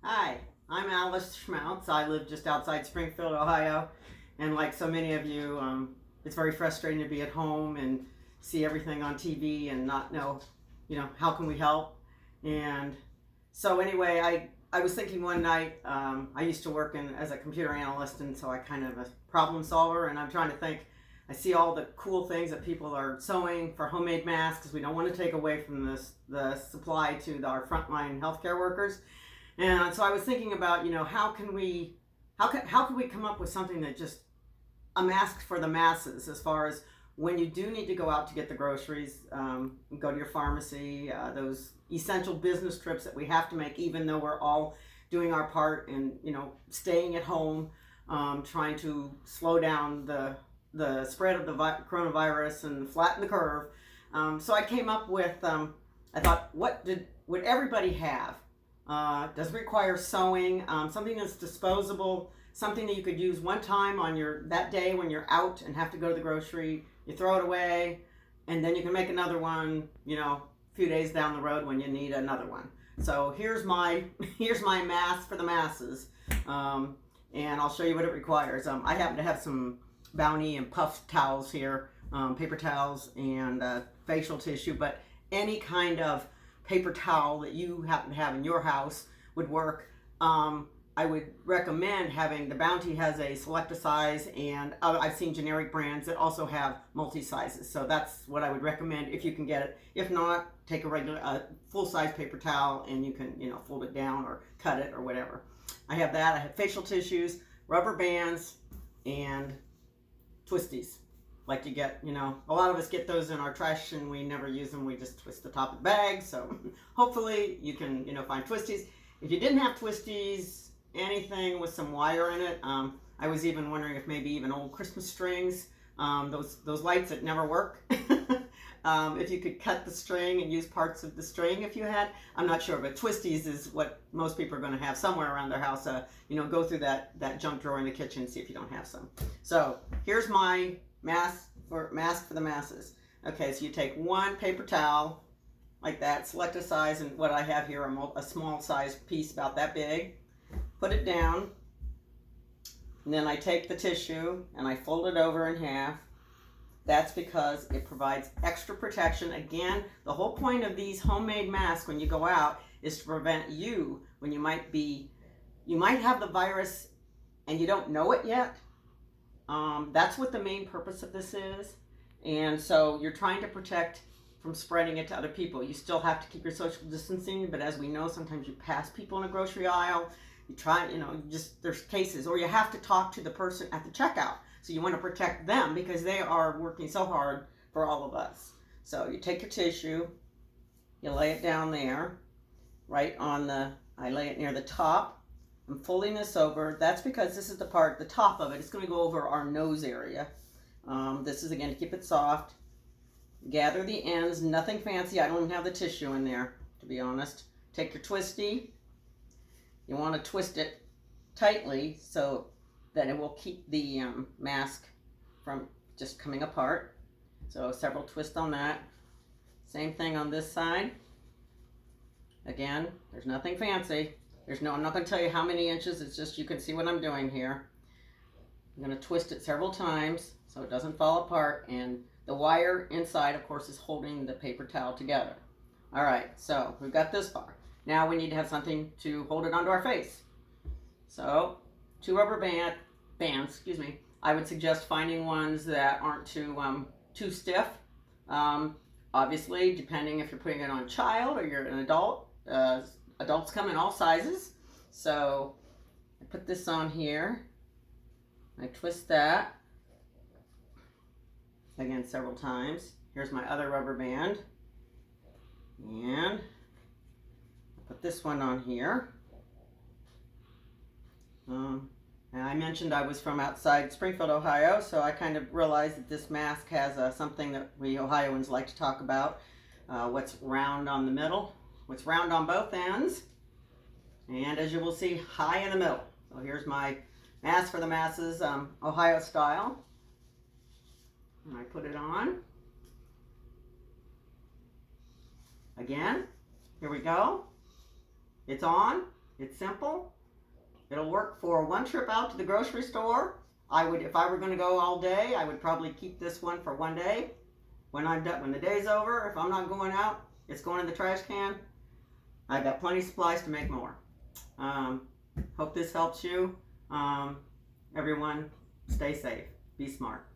Hi, I'm Alice Schmaltz. I live just outside Springfield, Ohio. And like so many of you, it's very frustrating to be at home and see everything on TV and not know, how can we help? And so anyway, I was thinking one night, I used to work as a computer analyst, and so I kind of a problem solver, and I'm trying to think. I see all the cool things that people are sewing for homemade masks because we don't want to take away from the supply to our frontline healthcare workers. And so I was thinking about, how can we come up with something that just a mask for the masses, as far as when you do need to go out to get the groceries, go to your pharmacy, those essential business trips that we have to make, even though we're all doing our part and staying at home, trying to slow down the spread of the coronavirus and flatten the curve. So I came up with, I thought, would everybody have? Doesn't require sewing, something that's disposable, something that you could use one time on that day when you're out and have to go to the grocery. You throw it away, and then you can make another one, a few days down the road when you need another one. So here's my mask for the masses, and I'll show you what it requires. I happen to have some Bounty and Puff towels here, paper towels and facial tissue, but any kind of paper towel that you happen to have in your house would work. I would recommend having, the Bounty has a select a size, and I've seen generic brands that also have multi-sizes. So that's what I would recommend if you can get it. If not, take a full-size paper towel and you can, fold it down or cut it or whatever. I have that. I have facial tissues, rubber bands, and twisties. Like you get, a lot of us get those in our trash and we never use them. We just twist the top of the bag. So hopefully you can, find twisties. If you didn't have twisties, anything with some wire in it, I was even wondering if maybe even old Christmas strings, those lights that never work. If you could cut the string and use parts of the string if you had, I'm not sure, but twisties is what most people are going to have somewhere around their house. Go through that junk drawer in the kitchen and see if you don't have some. So here's my mask for the masses. Okay, so you take one paper towel like that, select a size, and what I have here, a small size piece about that big. Put it down, and then I take the tissue and I fold it over in half. That's because it provides extra protection. Again, the whole point of these homemade masks when you go out is to prevent you when you might have the virus and you don't know it yet. That's what the main purpose of this is. And so you're trying to protect from spreading it to other people. You still have to keep your social distancing, but as we know, sometimes you pass people in a grocery aisle. You try, there's cases, or you have to talk to the person at the checkout. So you want to protect them because they are working so hard for all of us. So you take your tissue, you lay it down there, I lay it near the top. I'm folding this over. That's because this is the top of it. It's going to go over our nose area. This is, again, to keep it soft. Gather the ends, nothing fancy. I don't even have the tissue in there, to be honest. Take your twisty. You want to twist it tightly so that it will keep the mask from just coming apart. So several twists on that. Same thing on this side. Again, there's nothing fancy. I'm not going to tell you how many inches. It's just you can see what I'm doing here. I'm going to twist it several times so it doesn't fall apart, and the wire inside, of course, is holding the paper towel together. All right, so we've got this far. Now we need to have something to hold it onto our face. So 2 rubber bands, I would suggest finding ones that aren't too stiff. Obviously, depending if you're putting it on a child or you're an adult, adults come in all sizes. So I put this on here. I twist that, again, several times. Here's my other rubber band. And put this one on here. And I mentioned I was from outside Springfield, Ohio, so I kind of realized that this mask has something that we Ohioans like to talk about. What's round on the middle, what's round on both ends, and as you will see, high in the middle. So here's my mask for the masses, Ohio style. And I put it on. Again, here we go. It's on. It's simple. It'll work for one trip out to the grocery store. If I were going to go all day, I would probably keep this one for one day. When I'm done, when the day's over, if I'm not going out, it's going in the trash can. I've got plenty of supplies to make more. Hope this helps you. Everyone, stay safe. Be smart.